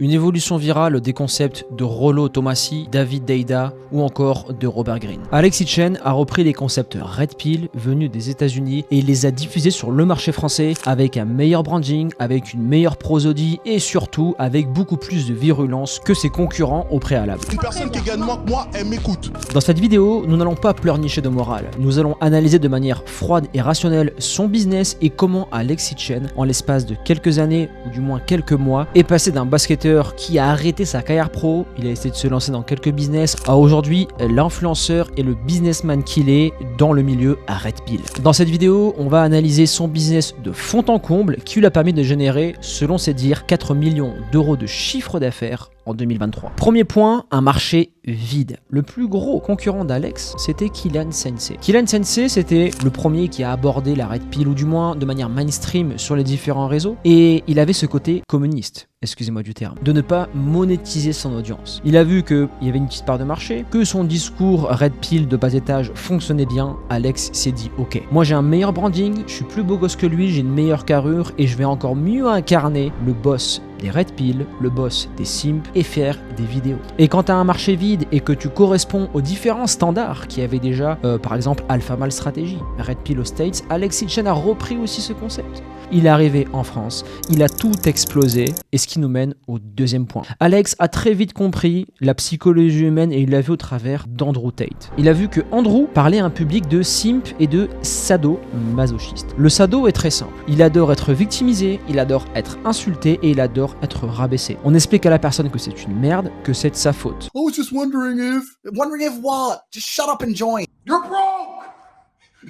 Une évolution virale des concepts de Rollo Tomassi, David Deida ou encore de Robert Greene. Alex Itchen a repris les concepts Red Pill venus des États-Unis et les a diffusés sur le marché français avec un meilleur branding, avec une meilleure prosodie et surtout avec beaucoup plus de virulence que ses concurrents au préalable. Une personne qui gagne moins que moi, elle m'écoute. Dans cette vidéo, nous n'allons pas pleurnicher de morale. Nous allons analyser de manière froide et rationnelle son business et comment Alex Itchen, en l'espace de quelques années ou du moins quelques mois, est passé d'un basketteur qui a arrêté sa carrière pro, il a essayé de se lancer dans quelques business, à aujourd'hui l'influenceur et le businessman qu'il est dans le milieu à Red Pill. Dans cette vidéo, on va analyser son business de fond en comble qui lui a permis de générer, selon ses dires, 4 millions d'euros de chiffre d'affaires en 2023. Premier point, un marché vide. Le plus gros concurrent d'Alex, c'était Kylian Sensei. Kylian Sensei, c'était le premier qui a abordé la Red Pill, ou du moins de manière mainstream sur les différents réseaux, et il avait ce côté communiste, excusez-moi du terme, de ne pas monétiser son audience. Il a vu qu'il y avait une petite part de marché, que son discours Red Pill de bas étage fonctionnait bien. Alex s'est dit ok, moi j'ai un meilleur branding, je suis plus beau gosse que lui, j'ai une meilleure carrure et je vais encore mieux incarner le boss des Red Pill, le boss des simps et faire des vidéos. Et quand tu as un marché vide et que tu corresponds aux différents standards qui avaient déjà, par exemple Alpha Male Strategy, Red Pill aux States, Alex Itchen a repris aussi ce concept. Il est arrivé en France, il a tout explosé, et ce qui nous mène au deuxième point. Alex a très vite compris la psychologie humaine et il l'a vu au travers d'Andrew Tate. Il a vu que Andrew parlait à un public de simp et de sado-masochiste. Le sado est très simple. Il adore être victimisé, il adore être insulté et il adore être rabaissé. On explique à la personne que c'est une merde, que c'est de sa faute. I was just wondering if... Wondering if what? Just shut up and join. You're broke!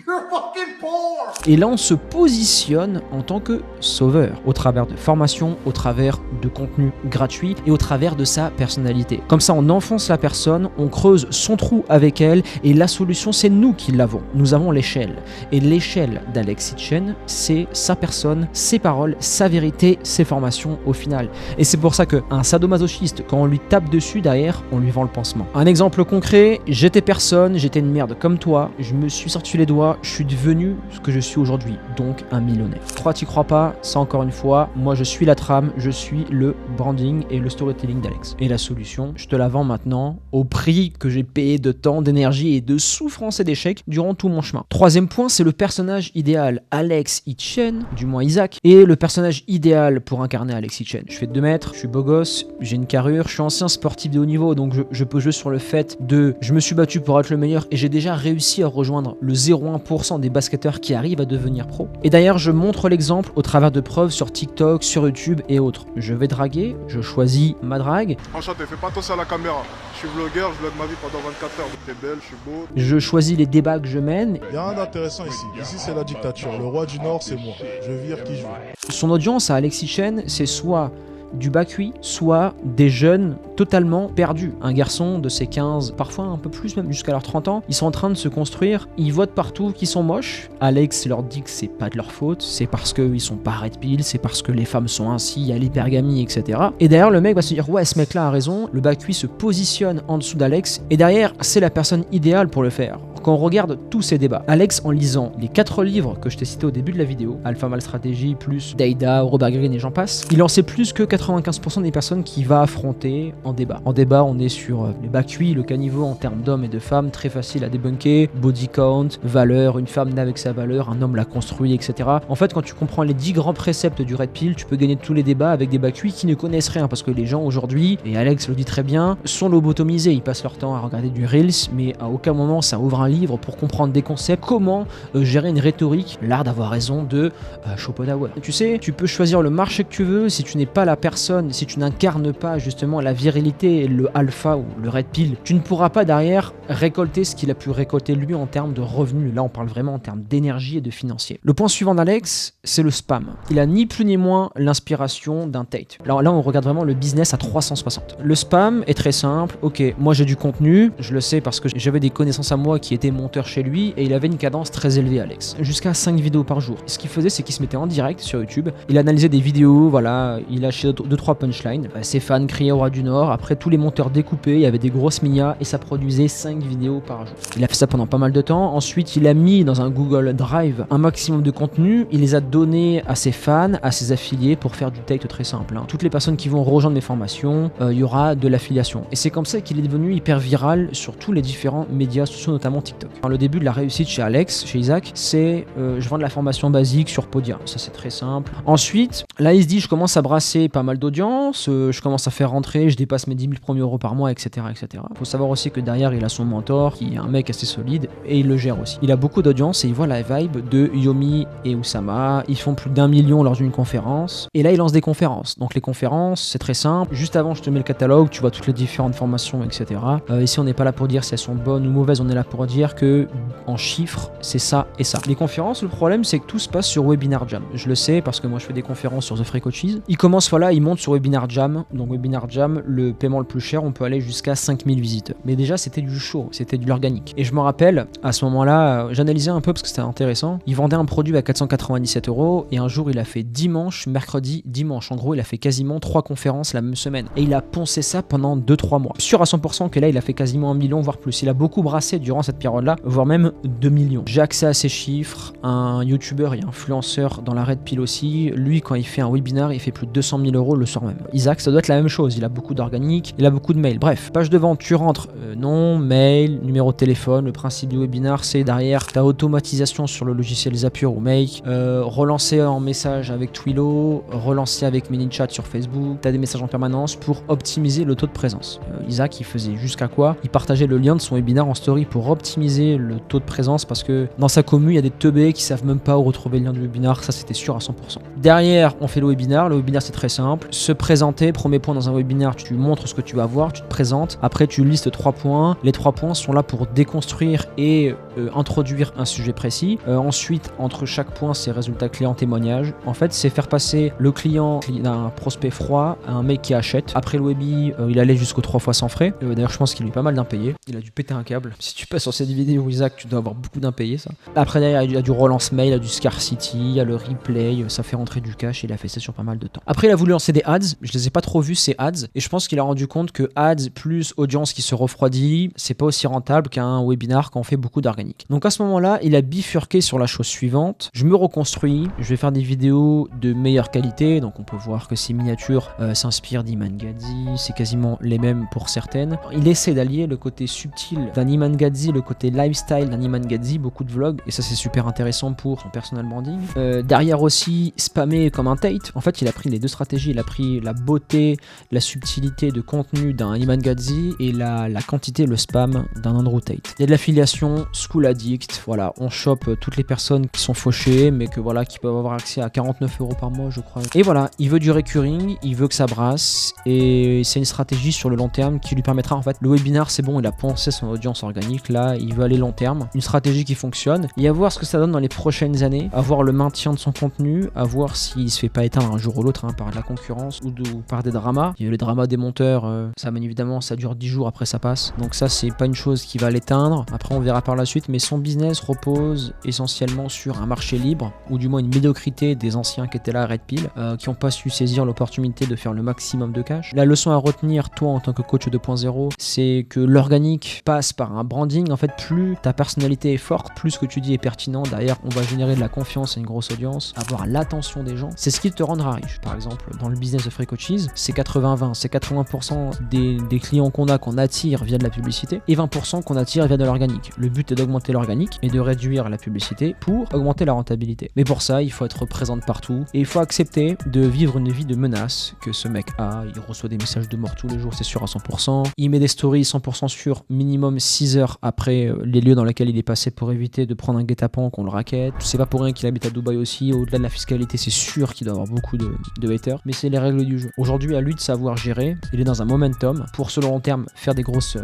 You're fucking poor! Et là, on se positionne en tant que sauveur, au travers de formations, au travers de contenus gratuits et au travers de sa personnalité. Comme ça, on enfonce la personne, on creuse son trou avec elle et la solution, c'est nous qui l'avons. Nous avons l'échelle. Et l'échelle d'Alex Itchen, c'est sa personne, ses paroles, sa vérité, ses formations au final. Et c'est pour ça qu'un sadomasochiste, quand on lui tape dessus, derrière, on lui vend le pansement. Un exemple concret, j'étais personne, j'étais une merde comme toi, je me suis sorti les doigts, je suis devenu ce que je suis aujourd'hui, donc un millionnaire. T'y crois pas, ça encore une fois, moi je suis la trame, je suis le branding et le storytelling d'Alex. Et la solution, je te la vends maintenant au prix que j'ai payé de temps, d'énergie et de souffrance et d'échecs durant tout mon chemin. Troisième point, c'est le personnage idéal. Alex Itchen, du moins Isaac, est le personnage idéal pour incarner Alex Itchen. Je fais 2 mètres, je suis beau gosse, j'ai une carrure, je suis ancien sportif de haut niveau, donc je peux jouer sur le fait de je me suis battu pour être le meilleur et j'ai déjà réussi à rejoindre le 0,1% des basketteurs qui arrivent à devenir pro. Et d'ailleurs, je montre l'exemple au travers de preuves sur TikTok, sur YouTube et autres. Je vais draguer, je choisis ma drague. Enchanté, fais pas attention à la caméra. Je suis vlogueur, je vlog ma vie pendant 24 heures. T'es belle, je suis beau. Je choisis les débats que je mène. Il y a rien d'intéressant ici. Ici, c'est la dictature. Le roi du Nord, c'est moi. Je vire qui je veux. Son audience à Alex Itchen, c'est soit du bas cuit, soit des jeunes totalement perdus. Un garçon de ses 15, parfois un peu plus même, jusqu'à leurs 30 ans, ils sont en train de se construire, ils votent partout qu'ils sont moches. Alex leur dit que c'est pas de leur faute, c'est parce qu'ils sont pas Red Pill, c'est parce que les femmes sont ainsi, il y a l'hypergamie, etc. Et derrière, le mec va se dire, ouais, ce mec-là a raison, le bas cuit se positionne en dessous d'Alex, et derrière, c'est la personne idéale pour le faire. Quand on regarde tous ces débats, Alex, en lisant les 4 livres que je t'ai cités au début de la vidéo, Alpha Male Strategy, plus Deida, Robert Greene et j'en passe, il en sait plus que 95% des personnes qu'il va affronter en débat. En débat, on est sur les bas cuits, le caniveau en termes d'hommes et de femmes, très facile à débunker, body count, valeur, une femme naît avec sa valeur, un homme l'a construit, etc. En fait, quand tu comprends les 10 grands préceptes du Red Pill, tu peux gagner tous les débats avec des bas cuits qui ne connaissent rien, parce que les gens aujourd'hui, et Alex le dit très bien, sont lobotomisés, ils passent leur temps à regarder du Reels, mais à aucun moment ça ouvre un livre pour comprendre des concepts, comment gérer une rhétorique, l'art d'avoir raison de Schopenhauer. Tu sais, tu peux choisir le marché que tu veux, si tu n'es pas la personne, si tu n'incarnes pas justement la virilité, le alpha ou le Red Pill, tu ne pourras pas derrière récolter ce qu'il a pu récolter lui en termes de revenus. Là, on parle vraiment en termes d'énergie et de financier. Le point suivant d'Alex, c'est le spam. Il a ni plus ni moins l'inspiration d'un Tate. Alors là, on regarde vraiment le business à 360. Le spam est très simple. Ok, moi j'ai du contenu, je le sais parce que j'avais des connaissances à moi qui étaient était monteur chez lui et il avait une cadence très élevée, Alex. Jusqu'à 5 vidéos par jour. Ce qu'il faisait, c'est qu'il se mettait en direct sur YouTube. Il analysait des vidéos, voilà, il lâchait 2-3 punchlines. Ses fans criaient au Roi du Nord. Après, tous les monteurs découpaient, il y avait des grosses mias et ça produisait 5 vidéos par jour. Il a fait ça pendant pas mal de temps. Ensuite, il a mis dans un Google Drive un maximum de contenu. Il les a donnés à ses fans, à ses affiliés pour faire du take très simple. Toutes les personnes qui vont rejoindre mes formations, il y aura de l'affiliation. Et c'est comme ça qu'il est devenu hyper viral sur tous les différents médias sociaux, notamment TikTok. Alors, le début de la réussite chez Alex, chez Isaac, c'est je vends de la formation basique sur Podia. Ça, c'est très simple. Ensuite, là, il se dit, je commence à brasser pas mal d'audience, je commence à faire rentrer, je dépasse mes 10 000 premiers euros par mois, etc., etc. Faut savoir aussi que derrière, il a son mentor, qui est un mec assez solide, et il le gère aussi. Il a beaucoup d'audience et il voit la vibe de Yomi et Oussama. Ils font plus d'1 million lors d'une conférence. Et là, il lance des conférences. Donc, les conférences, c'est très simple. Juste avant, je te mets le catalogue, tu vois toutes les différentes formations, etc. Ici, on n'est pas là pour dire si elles sont bonnes ou mauvaises, on est là pour dire que en chiffres, c'est ça et ça. Les conférences, le problème, c'est que tout se passe sur Webinar Jam. Je le sais parce que moi, je fais des conférences sur The Free Coaches. Il commence, voilà, il monte sur Webinar Jam. Donc, Webinar Jam, le paiement le plus cher, on peut aller jusqu'à 5000 visiteurs. Mais déjà, c'était du show, c'était de l'organique. Et je me rappelle, à ce moment-là, j'analysais un peu parce que c'était intéressant. Il vendait un produit à 497 € et un jour, il a fait dimanche, mercredi, dimanche. En gros, il a fait quasiment 3 conférences la même semaine. Et il a poncé ça pendant 2-3 mois. Sûr à 100% que là, il a fait quasiment 1 million, voire plus. Il a beaucoup brassé durant cette période-là, voire même 2 millions. J'ai accès à ces chiffres. Un youtubeur et influenceur dans la Red Pill aussi, lui, quand il fait un webinar, il fait plus de 200 000 € le soir même. Isaac, ça doit être la même chose. Il a beaucoup d'organique, il a beaucoup de mails. Bref, page de vente, tu rentres nom, mail, numéro de téléphone. Le principe du webinar, c'est derrière ta automatisation sur le logiciel Zapier ou Make, relancer en message avec Twilio, relancer avec ManyChat sur Facebook. Tu as des messages en permanence pour optimiser le taux de présence. Isaac, il faisait jusqu'à quoi? Il partageait le lien de son webinar en story pour optimiser le taux de présence parce que dans sa commune, il y a des teubés qui savent même pas où retrouver le lien du webinar. Ça, c'était sûr à 100%. Derrière, on fait le webinaire. Le webinaire, c'est très simple. Se présenter, premier point dans un webinaire, tu montres ce que tu vas voir, tu te présentes. Après, tu listes 3 points. Les 3 points sont là pour déconstruire et introduire un sujet précis. Ensuite, entre chaque point, c'est résultat client témoignage. En fait, c'est faire passer le client d'un prospect froid à un mec qui achète. Après le webi, il allait jusqu'aux 3 fois sans frais. D'ailleurs, je pense qu'il a eu pas mal d'impayés. Il a dû péter un câble. Si tu passes sur cette vidéo, Isaac, tu dois avoir beaucoup d'impayés, ça. Après, derrière, il y a du relance mail, il y a du scarcity, il y a le replay. Ça fait rentrer du cash et il a fait ça sur pas mal de temps. Après, il a voulu lancer des ads. Je les ai pas trop vus, ces ads. Et je pense qu'il a rendu compte que ads plus audience qui se refroidit, c'est pas aussi rentable qu'un webinar quand on fait beaucoup d'organique. Donc à ce moment-là, il a bifurqué sur la chose suivante. Je me reconstruis. Je vais faire des vidéos de meilleure qualité. Donc on peut voir que ces miniatures s'inspirent d'Iman Gadzhi. C'est quasiment les mêmes pour certaines. Il essaie d'allier le côté subtil d'un Iman Gadzhi, le côté lifestyle d'un Iman Gadzhi, beaucoup de vlogs. Et ça, c'est super intéressant pour son personal branding. Derrière aussi, spammer comme un Tate. En fait, il a pris les deux stratégies. Il a pris la beauté, la subtilité de contenu d'un Iman Gadzhi et la quantité, le spam d'un Andrew Tate. Il y a de l'affiliation, School Addict. Voilà, on chope toutes les personnes qui sont fauchées, mais que voilà, qui peuvent avoir accès à 49 € par mois, je crois. Et voilà, il veut du recurring, il veut que ça brasse. Et c'est une stratégie sur le long terme qui lui permettra, en fait, le webinar, c'est bon, il a pensé son audience organique. Là, il veut aller long terme. Une stratégie qui fonctionne. Et à voir ce que ça donne dans les prochaines années. À voir le maintien de son contenu. À voir s'il se fait pas éteindre un jour ou l'autre par de la concurrence ou par des dramas. Il y a les dramas des monteurs, ça, bien évidemment, ça dure 10 jours après ça passe. Donc ça, c'est pas une chose qui va l'éteindre. Après, on verra par la suite. Mais son business repose essentiellement sur un marché libre, ou du moins une médiocrité des anciens qui étaient là à Red Pill, qui n'ont pas su saisir l'opportunité de faire le maximum de cash. La leçon à retenir, toi, en tant que coach 2.0, c'est que l'organique passe par un branding. En fait, plus ta personnalité est forte, plus ce que tu dis est pertinent. Derrière, on va générer de la confiance et une grosse audience. Avoir l'attention des gens, c'est ce qui te rendra riche. Par exemple, dans le business de Free Coaches, c'est 80-20. C'est 80% des clients qu'on attire via de la publicité et 20% qu'on attire via de l'organique. Le but est d'augmenter l'organique et de réduire la publicité pour augmenter la rentabilité. Mais pour ça, il faut être présent partout et il faut accepter de vivre une vie de menace que ce mec a. Il reçoit des messages de mort tous les jours, c'est sûr à 100%. Il met des stories 100% sûrs minimum 6 heures après les lieux dans lesquels il est passé pour éviter de prendre un guet-apens qu'on le raquette. C'est pas pour rien qu'il habite à Dubaï aussi. Au-delà de la fiscalité, c'est sûr qu'il doit avoir beaucoup de haters, mais c'est les règles du jeu. Aujourd'hui, à lui de savoir gérer. Il est dans un momentum pour, sur le long terme, faire des grosses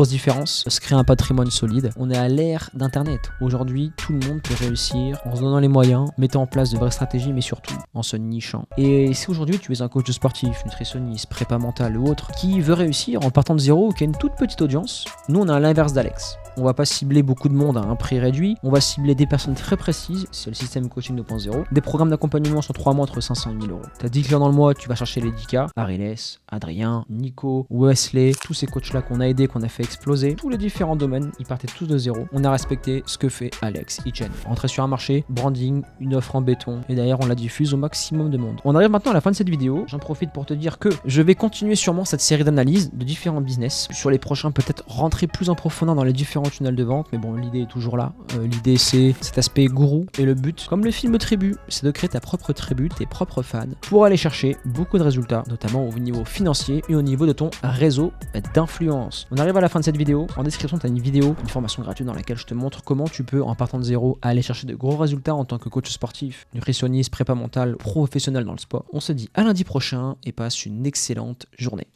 différences, se créer un patrimoine solide. On est à l'ère d'internet. Aujourd'hui, tout le monde peut réussir en se donnant les moyens, mettant en place de vraies stratégies, mais surtout en se nichant. Et si aujourd'hui tu es un coach sportif, nutritionniste, prépa mental ou autre, qui veut réussir en partant de zéro, qui a une toute petite audience, nous on est à l'inverse d'Alex. On va pas cibler beaucoup de monde à un prix réduit. On va cibler des personnes très précises. C'est le système coaching 2.0. Des programmes d'accompagnement sur 3 mois entre 500 et 1000 euros. T'as 10 clients dans le mois, tu vas chercher les 10K. Ariles, Adrien, Nico, Wesley, tous ces coachs-là qu'on a aidés, qu'on a fait exploser. Tous les différents domaines, ils partaient tous de zéro. On a respecté ce que fait Alex Hitchens. Rentrer sur un marché, branding, une offre en béton. Et d'ailleurs, on la diffuse au maximum de monde. On arrive maintenant à la fin de cette vidéo. J'en profite pour te dire que je vais continuer sûrement cette série d'analyses de différents business. Sur les prochains, peut-être rentrer plus en profondeur dans les différents tunnels de vente. Mais bon, l'idée est toujours là. L'idée, c'est cet aspect gourou. Et le but, comme le film Tribu, c'est de créer ta propre tribu, tes propres fans, pour aller chercher beaucoup de résultats, notamment au niveau financier et au niveau de ton réseau d'influence. On arrive à la fin de cette vidéo. En description, tu as une vidéo, une formation gratuite dans laquelle je te montre comment tu peux, en partant de zéro, aller chercher de gros résultats en tant que coach sportif, nutritionniste, prépa mentale, professionnel dans le sport. On se dit à lundi prochain et passe une excellente journée.